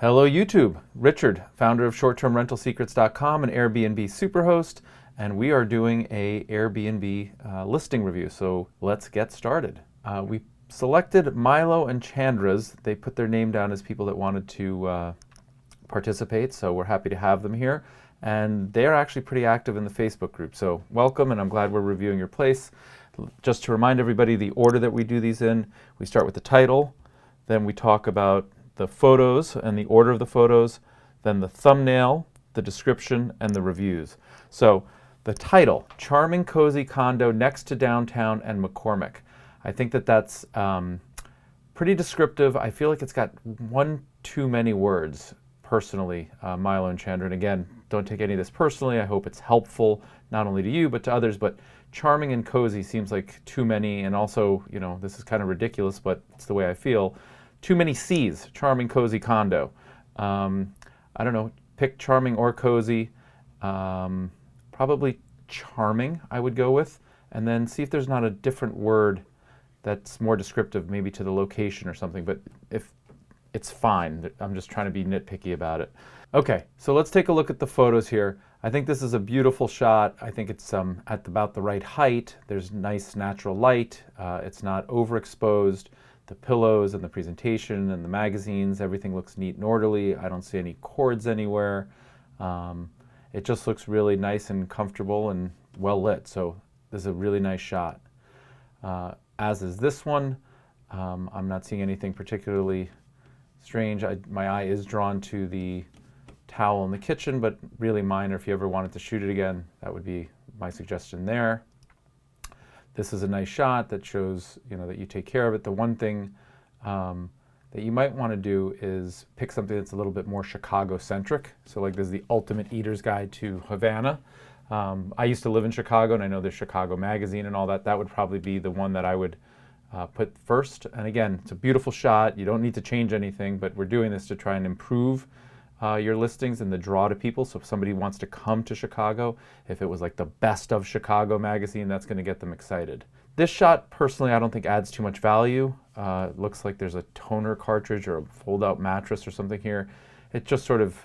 Hello YouTube, Richard, founder of shorttermrentalsecrets.com and Airbnb superhost, and we are doing a Airbnb listing review, so let's get started. We selected Milo and Chandra's. They put their name down as people that wanted to participate, so we're happy to have them here. And they're actually pretty active in the Facebook group, so welcome, and I'm glad we're reviewing your place. Just to remind everybody the order that we do these in, we start with the title, then we talk about the photos and the order of the photos, then the thumbnail, the description, and the reviews. So the title, Charming Cozy Condo Next to Downtown and McCormick. I think that that's pretty descriptive. I feel like it's got one too many words, personally, Milo and Chandra. And again, don't take any of this personally. I hope it's helpful, not only to you, but to others. But charming and cozy seems like too many. And also, you know, this is kind of ridiculous, but it's the way I feel. Too many C's, charming, cozy condo. I don't know, pick charming or cozy. Probably charming, I would go with. And then see if there's not a different word that's more descriptive, maybe to the location or something. But if it's fine, I'm just trying to be nitpicky about it. Okay, so let's take a look at the photos here. I think this is a beautiful shot. I think it's at about the right height. There's nice natural light. It's not overexposed. The pillows and the presentation and the magazines, everything looks neat and orderly. I don't see any cords anywhere. It just looks really nice and comfortable and well lit. So this is a really nice shot. As is this one. I'm not seeing anything particularly strange. My eye is drawn to the towel in the kitchen, but really minor. If you ever wanted to shoot it again, that would be my suggestion there. This is a nice shot that shows, you know, that you take care of it. The one thing that you might want to do is pick something that's a little bit more Chicago-centric. So like this is the ultimate eater's guide to Havana. I used to live in Chicago, and I know there's Chicago Magazine and all that. That would probably be the one that I would put first. And again, it's a beautiful shot. You don't need to change anything, but we're doing this to try and improve your listings and the draw to people. So if somebody wants to come to Chicago, if it was like the Best of Chicago magazine, that's going to get them excited. This shot, personally, I don't think adds too much value. It looks like there's a toner cartridge or a fold-out mattress or something here. It just sort of,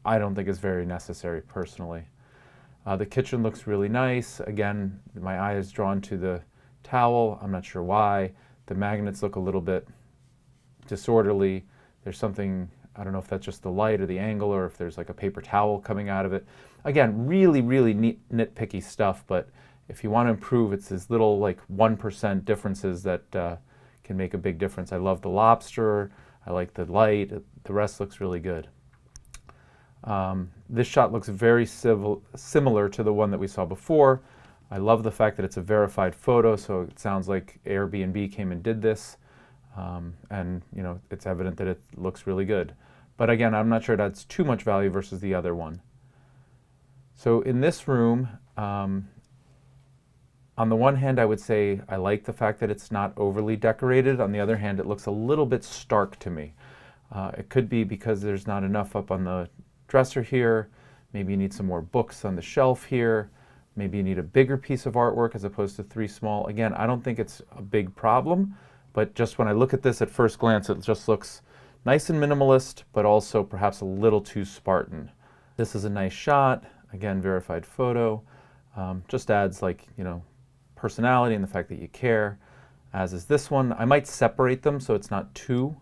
I don't think is very necessary, personally. The kitchen looks really nice. Again, my eye is drawn to the towel. I'm not sure why. The magnets look a little bit disorderly. There's something, I don't know if that's just the light or the angle or if there's like a paper towel coming out of it. Again, really, really neat, nitpicky stuff, but if you want to improve, it's these little like 1% differences that can make a big difference. I love the lobster. I like the light. The rest looks really good. This shot looks very similar to the one that we saw before. I love the fact that it's a verified photo, so it sounds like Airbnb came and did this. And you know, it's evident that it looks really good. But again, I'm not sure it adds too much value versus the other one. So in this room, on the one hand, I would say I like the fact that it's not overly decorated. On the other hand, it looks a little bit stark to me. It could be because there's not enough up on the dresser here. Maybe you need some more books on the shelf here. Maybe you need a bigger piece of artwork as opposed to 3 small. Again, I don't think it's a big problem. But just when I look at this at first glance, it just looks nice and minimalist, but also perhaps a little too Spartan. This is a nice shot. Again, verified photo. Just adds, like, you know, personality and the fact that you care, as is this one. I might separate them so it's not two.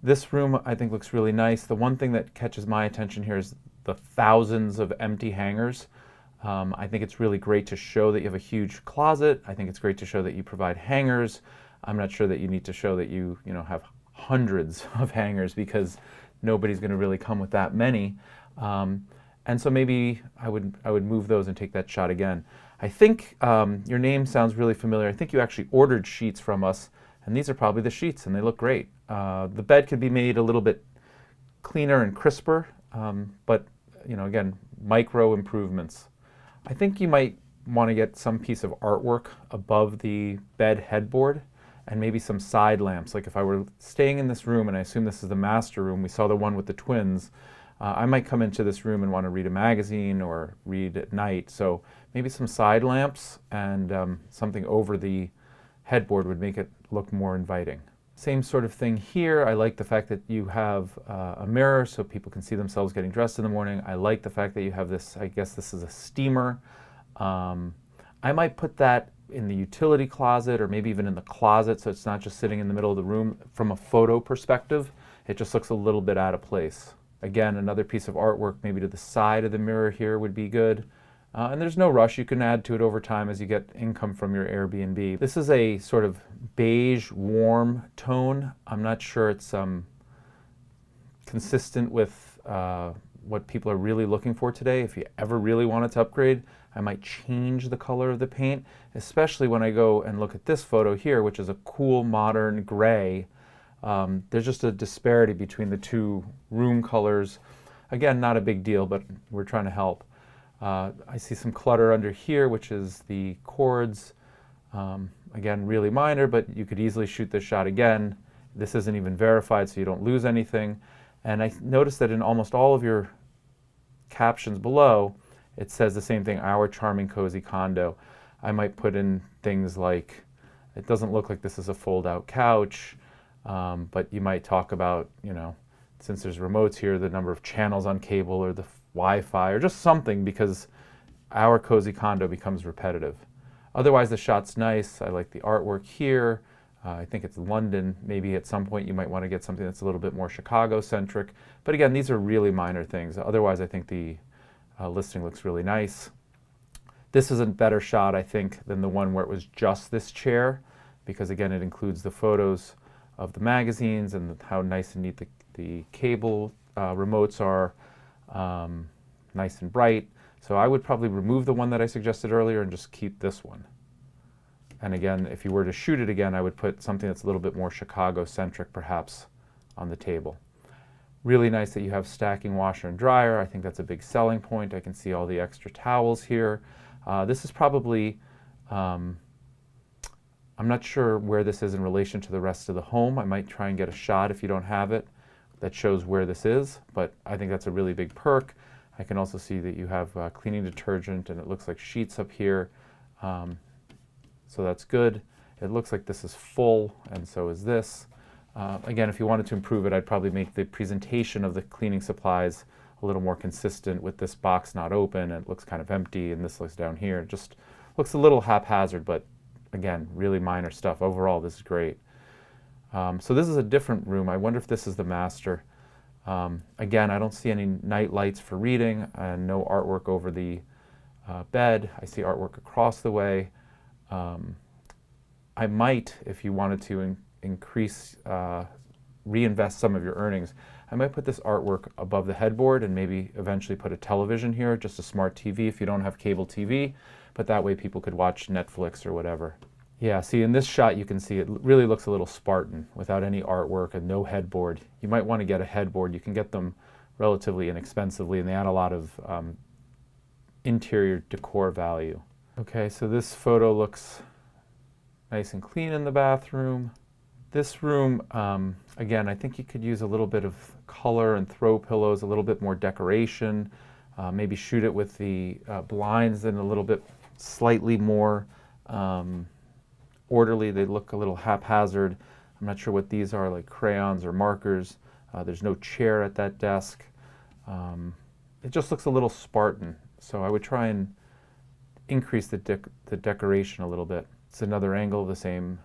This room, I think, looks really nice. The one thing that catches my attention here is the thousands of empty hangers. I think it's really great to show that you have a huge closet. I think it's great to show that you provide hangers. I'm not sure that you need to show that you have hundreds of hangers, because nobody's going to really come with that many. And so maybe I would move those and take that shot again. I think your name sounds really familiar. I think you actually ordered sheets from us, and these are probably the sheets, and they look great. The bed could be made a little bit cleaner and crisper, but you know, again, micro improvements. I think you might want to get some piece of artwork above the bed headboard and maybe some side lamps. Like if I were staying in this room, and I assume this is the master room, we saw the one with the twins, I might come into this room and want to read a magazine or read at night. So maybe some side lamps and something over the headboard would make it look more inviting. Same sort of thing here. I like the fact that you have a mirror so people can see themselves getting dressed in the morning. I like the fact that you have this, I guess this is a steamer. I might put that in the utility closet or maybe even in the closet so it's not just sitting in the middle of the room. From a photo perspective, it just looks a little bit out of place. Again, another piece of artwork maybe to the side of the mirror here would be good. And there's no rush. You can add to it over time as you get income from your Airbnb. This is a sort of beige, warm tone. I'm not sure it's consistent with what people are really looking for today. If you ever really wanted to upgrade, I might change the color of the paint, especially when I go and look at this photo here, which is a cool, modern gray. There's just a disparity between the two room colors. Again, not a big deal, but we're trying to help. I see some clutter under here, which is the cords. Again, really minor, but you could easily shoot this shot again. This isn't even verified, so you don't lose anything. And I noticed that in almost all of your captions below, it says the same thing, our charming cozy condo. I might put in things like, it doesn't look like this is a fold-out couch, but you might talk about, you know, since there's remotes here, the number of channels on cable or the Wi-Fi or just something, because our cozy condo becomes repetitive. Otherwise, the shot's nice. I like the artwork here. I think it's London. Maybe at some point you might want to get something that's a little bit more Chicago-centric. But again, these are really minor things. Otherwise, I think the listing looks really nice. This is a better shot, I think, than the one where it was just this chair, because again, it includes the photos of the magazines and how nice and neat the cable remotes are. Nice and bright. So I would probably remove the one that I suggested earlier and just keep this one. And again, if you were to shoot it again, I would put something that's a little bit more Chicago-centric perhaps on the table. Really nice that you have stacking washer and dryer. I think that's a big selling point. I can see all the extra towels here. This is probably, I'm not sure where this is in relation to the rest of the home. I might try and get a shot if you don't have it that shows where this is, but I think that's a really big perk. I can also see that you have cleaning detergent and it looks like sheets up here. So that's good. It looks like this is full and so is this. Again, if you wanted to improve it, I'd probably make the presentation of the cleaning supplies a little more consistent with this box not open. It looks kind of empty and this looks down here. It just looks a little haphazard, but again, really minor stuff. Overall, this is great. So this is a different room. I wonder if this is the master. Again, I don't see any night lights for reading and no artwork over the bed. I see artwork across the way. I might, if you wanted to increase, reinvest some of your earnings, I might put this artwork above the headboard and maybe eventually put a television here, just a smart TV if you don't have cable TV, but that way people could watch Netflix or whatever. Yeah, see in this shot you can see it really looks a little Spartan without any artwork and no headboard. You might want to get a headboard. You can get them relatively inexpensively and they add a lot of interior decor value. Okay, so this photo looks nice and clean in the bathroom. This room, again, I think you could use a little bit of color and throw pillows, a little bit more decoration, maybe shoot it with the blinds and a little bit slightly more orderly. They look a little haphazard. I'm not sure what these are, like crayons or markers. There's no chair at that desk. It just looks a little Spartan. So I would try and increase the decoration a little bit. It's another angle of the same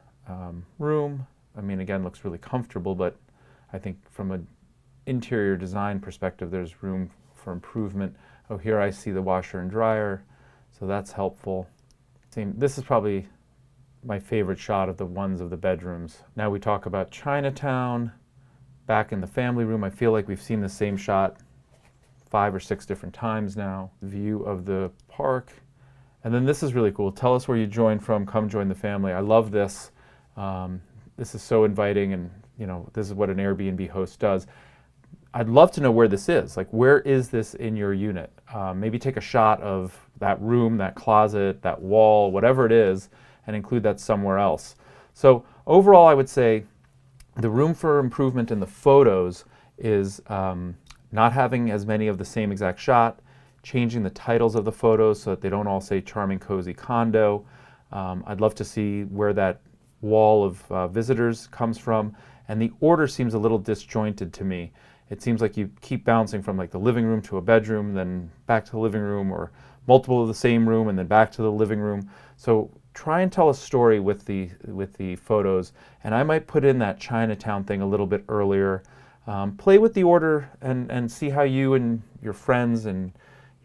room. I mean, again, looks really comfortable, but I think from an interior design perspective, there's room for improvement. Oh, here I see the washer and dryer, so that's helpful. This is probably my favorite shot of the ones of the bedrooms. Now we talk about Chinatown. Back in the family room, I feel like we've seen the same shot 5 or 6 different times now. View of the park. And then this is really cool. Tell us where you joined from, come join the family. I love this. This is so inviting, and you know, this is what an Airbnb host does. I'd love to know where this is. Like, where is this in your unit? Maybe take a shot of that room, that closet, that wall, whatever it is, and include that somewhere else. So overall, I would say the room for improvement in the photos is not having as many of the same exact shot, changing the titles of the photos so that they don't all say charming cozy condo. I'd love to see where that wall of visitors comes from, and the order seems a little disjointed to me. It seems like you keep bouncing from like the living room to a bedroom, then back to the living room, or multiple of the same room, and then back to the living room. So try and tell a story with the photos, and I might put in that Chinatown thing a little bit earlier. Play with the order and see how you and your friends and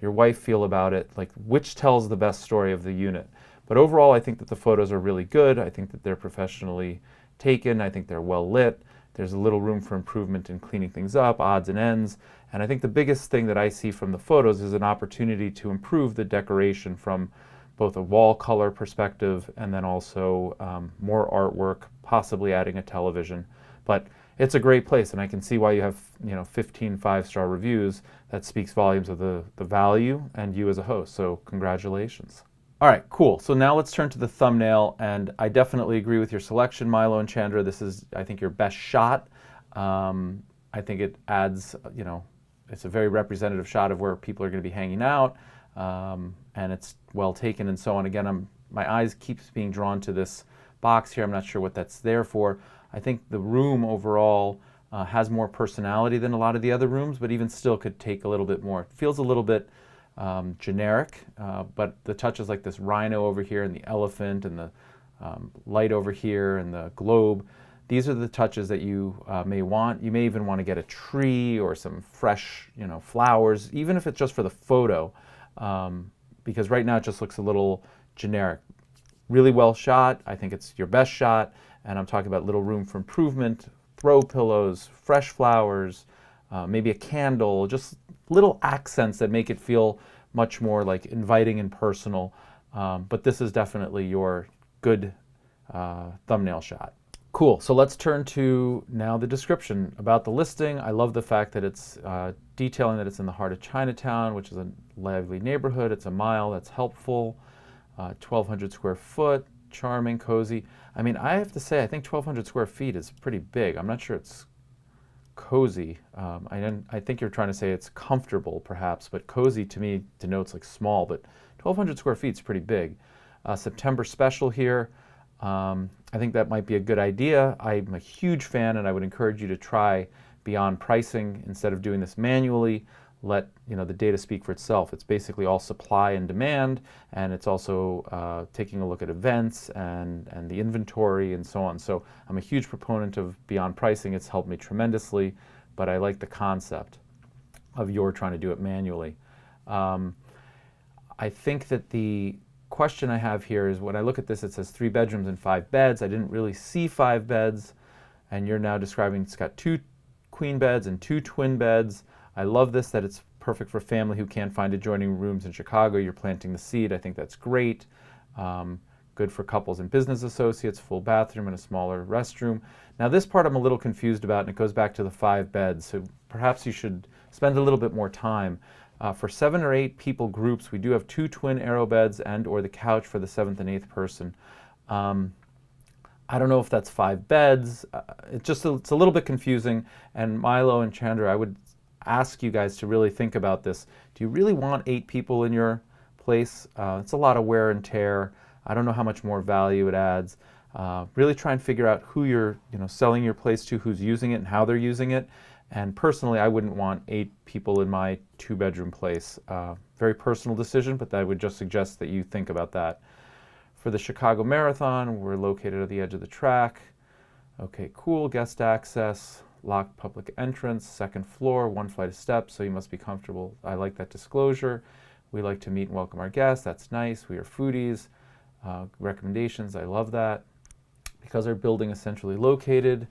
your wife feel about it, like which tells the best story of the unit. But overall, I think that the photos are really good. I think that they're professionally taken. I think they're well lit. There's a little room for improvement in cleaning things up, odds and ends. And I think the biggest thing that I see from the photos is an opportunity to improve the decoration from both a wall color perspective and then also more artwork, possibly adding a television. But it's a great place, and I can see why you have 15 5-star reviews. That speaks volumes of the value and you as a host. So congratulations. All right, cool. So now let's turn to the thumbnail, and I definitely agree with your selection, Milo and Chandra. This is, I think, your best shot. I think it adds, it's a very representative shot of where people are going to be hanging out, and it's well taken and so on. Again, my eyes keeps being drawn to this box here. I'm not sure what that's there for. I think the room overall has more personality than a lot of the other rooms, but even still could take a little bit more. It feels a little bit generic, but the touches like this rhino over here and the elephant and the light over here and the globe, these are the touches that you may want. You may even want to get a tree or some fresh flowers, even if it's just for the photo, because right now it just looks a little generic. Really well shot. I think it's your best shot, and I'm talking about little room for improvement, throw pillows, fresh flowers, maybe a candle, just little accents that make it feel much more like inviting and personal. But this is definitely your good thumbnail shot. Cool, so let's turn to now the description about the listing. I love the fact that it's detailing that it's in the heart of Chinatown, which is a lively neighborhood. It's a mile, that's helpful. 1,200 square foot, charming, cozy. I mean, I have to say, I think 1,200 square feet is pretty big. I'm not sure it's cozy. I think you're trying to say it's comfortable, perhaps, but cozy to me denotes like small, but 1,200 square feet is pretty big. September special here. I think that might be a good idea. I'm a huge fan, and I would encourage you to try beyond pricing. Instead of doing this manually, let the data speak for itself. It's basically all supply and demand, and it's also taking a look at events and the inventory and so on. So I'm a huge proponent of beyond pricing. It's helped me tremendously, but I like the concept of your trying to do it manually. I think that the question I have here is, when I look at this, it says 3 bedrooms and 5 beds. I didn't really see 5 beds, and you're now describing it's got 2 queen beds and 2 twin beds. I love this, that it's perfect for family who can't find adjoining rooms in Chicago. You're planting the seed. I think that's great. Good for couples and business associates, full bathroom and a smaller restroom. Now this part I'm a little confused about, and it goes back to the 5 beds. So perhaps you should spend a little bit more time. For 7 or 8 people groups, we do have 2 twin arrow beds and or the couch for the 7th and 8th person. I don't know if that's 5 beds. It's a little bit confusing. And Milo and Chandra, I would ask you guys to really think about this. Do you really want 8 people in your place? It's a lot of wear and tear. I don't know how much more value it adds. Really try and figure out who you're selling your place to, who's using it and how they're using it. And personally, I wouldn't want 8 people in my 2-bedroom place. Very personal decision, but I would just suggest that you think about that. For the Chicago Marathon, we're located at the edge of the track. Okay, cool, guest access, locked public entrance, 2nd floor, 1 flight of steps, so you must be comfortable. I like that disclosure. We like to meet and welcome our guests. That's nice. We are foodies. Recommendations, I love that. Because our building is centrally located,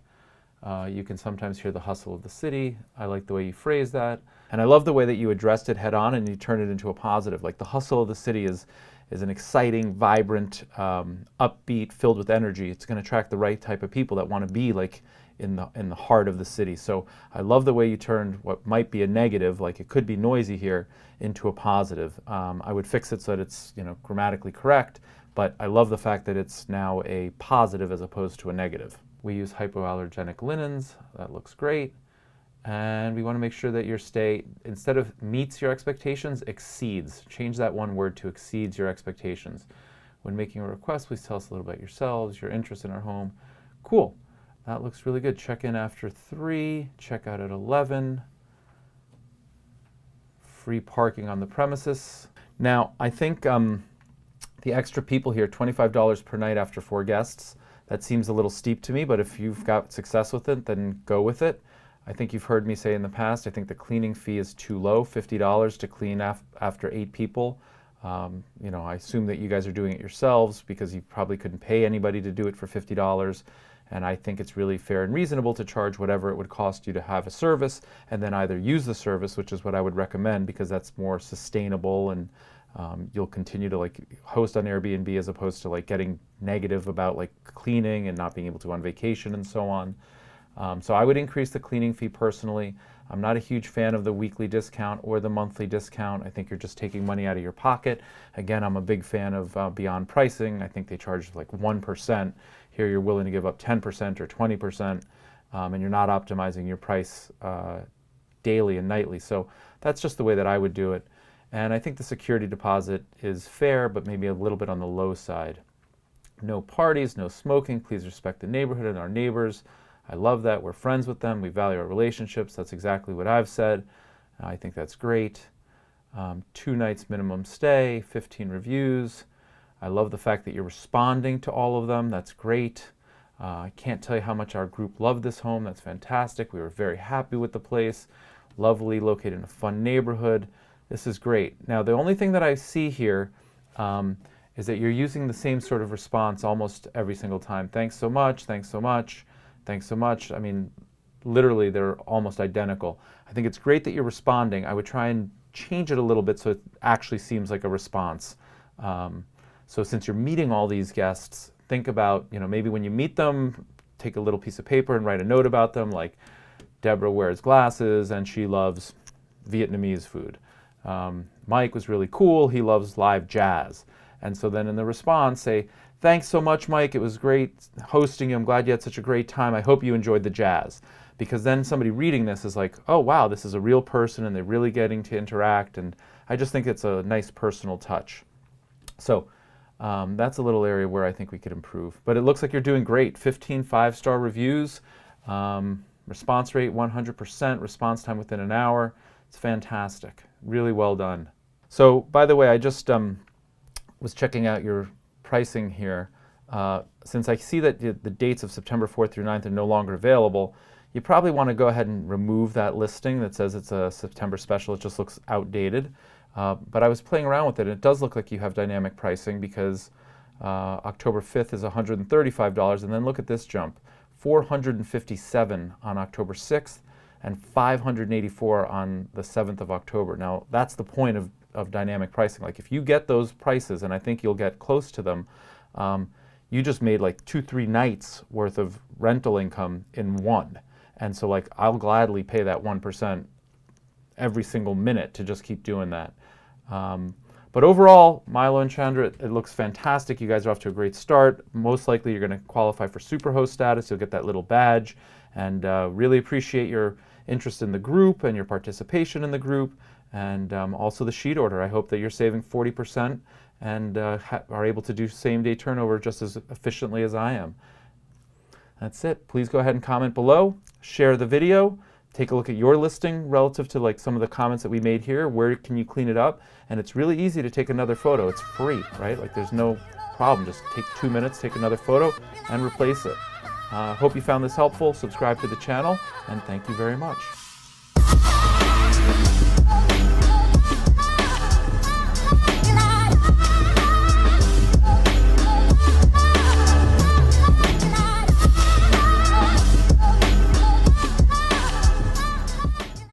you can sometimes hear the hustle of the city. I like the way you phrase that. And I love the way that you addressed it head on and you turned it into a positive. Like the hustle of the city is an exciting, vibrant, upbeat, filled with energy. It's going to attract the right type of people that want to be like in the heart of the city. So I love the way you turned what might be a negative, like it could be noisy here, into a positive. I would fix it so that it's grammatically correct, but I love the fact that it's now a positive as opposed to a negative. We use hypoallergenic linens. That looks great. And we want to make sure that your stay, instead of meets your expectations, exceeds. Change that one word to exceeds your expectations. When making a request, please tell us a little about yourselves, your interest in our home. Cool. That looks really good. Check in after 3, check out at 11. Free parking on the premises. Now, I think the extra people here, $25 per night after 4 guests, that seems a little steep to me, but if you've got success with it, then go with it. I think you've heard me say in the past, I think the cleaning fee is too low, $50 to clean after 8 people. You know, I assume that you guys are doing it yourselves because you probably couldn't pay anybody to do it for $50. And I think it's really fair and reasonable to charge whatever it would cost you to have a service and then either use the service, which is what I would recommend because that's more sustainable and you'll continue to like host on Airbnb as opposed to like getting negative about like cleaning and not being able to go on vacation and so on. So I would increase the cleaning fee personally. I'm not a huge fan of the weekly discount or the monthly discount. I think you're just taking money out of your pocket. Again, I'm a big fan of Beyond Pricing. I think they charge like 1%. Here you're willing to give up 10% or 20%, and you're not optimizing your price daily and nightly. So that's just the way that I would do it. And I think the security deposit is fair, but maybe a little bit on the low side. No parties, no smoking. Please respect the neighborhood and our neighbors. I love that. We're friends with them. We value our relationships. That's exactly what I've said. I think that's great. 2 nights minimum stay, 15 reviews. I love the fact that you're responding to all of them. That's great. I can't tell you how much our group loved this home. That's fantastic. We were very happy with the place. Lovely, located in a fun neighborhood. This is great. Now, the only thing that I see here is that you're using the same sort of response almost every single time. Thanks so much, thanks so much, thanks so much. I mean, literally, they're almost identical. I think it's great that you're responding. I would try and change it a little bit so it actually seems like a response. So since you're meeting all these guests, think about, you know, maybe when you meet them, take a little piece of paper and write a note about them, like Deborah wears glasses and she loves Vietnamese food. Mike was really cool. He loves live jazz. And so then in the response, say, thanks so much, Mike. It was great hosting you. I'm glad you had such a great time. I hope you enjoyed the jazz. Because then somebody reading this is like, oh, wow, this is a real person and they're really getting to interact. And I just think it's a nice personal touch. So that's a little area where I think we could improve. But it looks like you're doing great. 15 5-star reviews. Response rate 100%. Response time within an hour. It's fantastic. Really well done. So, by the way, I just was checking out your pricing here. Since I see that the dates of September 4th through 9th are no longer available, you probably want to go ahead and remove that listing that says it's a September special. It just looks outdated. But I was playing around with it, and it does look like you have dynamic pricing because October 5th is $135, and then look at this jump. $457 on October 6th, and $584 on the 7th of October. Now, that's the point of dynamic pricing. Like, if you get those prices, and I think you'll get close to them, you just made like 2-3 nights worth of rental income in one. And so, like, I'll gladly pay that 1% every single minute to just keep doing that. But overall, Milo and Chandra, it looks fantastic. You guys are off to a great start. Most likely you're going to qualify for Superhost status. You'll get that little badge. And really appreciate your interest in the group and your participation in the group, and also the sheet order. I hope that you're saving 40% and are able to do same-day turnover just as efficiently as I am. That's it. Please go ahead and comment below, share the video, take a look at your listing relative to like some of the comments that we made here. Where can you clean it up? And it's really easy to take another photo. It's free, right? Like, there's no problem. Just take 2 minutes, take another photo, and replace it. Hope you found this helpful. Subscribe to the channel, and thank you very much.